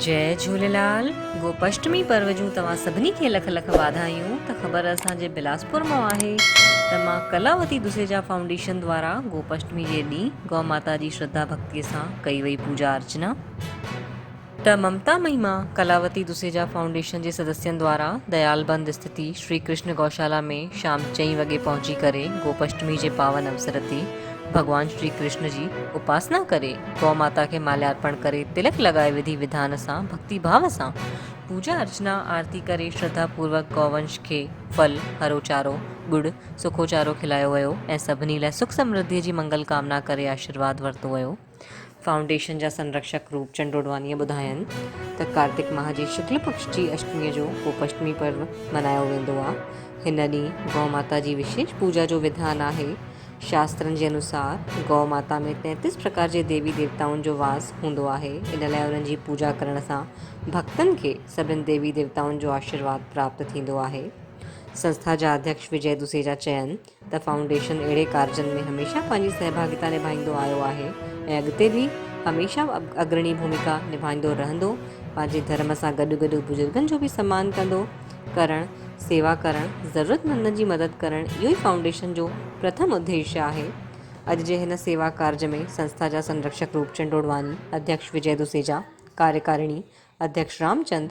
जय झूलेलाल। गोपाष्टमी पर्व जूं तव्हां सभिनी खे लख लख वाधायूं। त ख़बर असांजे बिलासपुर मां आहे त मां कलावती दुसेजा फाउंडेशन द्वारा गोपाष्टमी जे ॾींहुं गौ माता जी श्रद्धा भक्तीअ सां कई वई पूजा अर्चना। त ममता महिमा कलावती दुसेजा फाउंडेशन जे सदस्यनि द्वारा दयालबंद स्थिति श्री कृष्ण गौशाला में शाम 4 वॻे पहुची करे गोपाष्टमी जे पावन अवसर ते भगवान श्री कृष्ण जी उपासना करे गौ माता के माल्यार्पण करे तिलक लगाए विधि विधान सां भक्ति भाव सां पूजा अर्चना आरती करे श्रद्धा पूर्वक गौवंश के फल हरो चारो गुड़ सुखो चारो खिलायो वियो ऐं सभिनी लाइ सुख समृद्धि जी मंगल कामना करे आशीर्वाद वरितो वियो। फाउंडेशन जा संरक्षक रूपचंद डोडवानीअ ॿुधायनि त कार्तिक माह जी शुक्ल पक्ष जी अष्टमीअ जो गोपाष्टमी पर्व मल्हायो वेंदो आहे। हिन ॾींहुं गौ माता जी विशेष पूजा जो विधान आहे। शास्त्रनि जे अनुसार गौ माता में 33 प्रकार जे देवी देवताउनि जो वास हूंदो आहे। इन लाइ उन्हनि जी पूजा करण सां भक्तनि खे सभिनि देवी देवताउनि जो आशीर्वाद प्राप्त थींदो आहे। संस्था जा अध्यक्ष विजय दुसेजा चयनि त फाउंडेशन अहिड़े कार्जनि में हमेशह पंहिंजी सहभागिता निभाईंदो आयो आहे ऐं अॻिते बि हमेशह अग्रणी भूमिका निभाईंदो रहंदो। पंहिंजे धर्म सां गॾु गॾु बुजुर्गनि जो बि सम्मान कंदो करणु, सेवा करणु, ज़रूरतमंदनि जी मदद करणु इहो ई फाउंडेशन जो प्रथम उद्देश्य आहे। अॼु जे हिन सेवा कार्य में संस्था जा संरक्षक रूपचंद डोडवानी, अध्यक्ष विजय दुसेजा, कार्यकारिणी अध्यक्ष रामचंद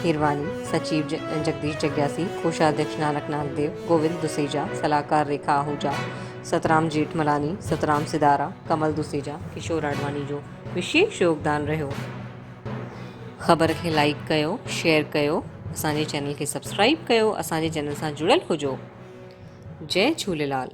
हिरवानी, सचिव जगदीश जग्यासी, कोषाध्यक्ष नानक नागदेव, गोविंद दुसेजा, सलाहकार रेखा आहूजा, सतराम जेठमलानी, सतराम सिदारा, कमल दुसेजा, किशोर आडवानी जो विशेष योगदान रहियो। ख़बर खे लाइक कयो, शेयर कयो, असांजे चैनल खे सब्सक्राइब कयो, असांजे चैनल सां जुड़ियल हुजो। जय झूलेलाल।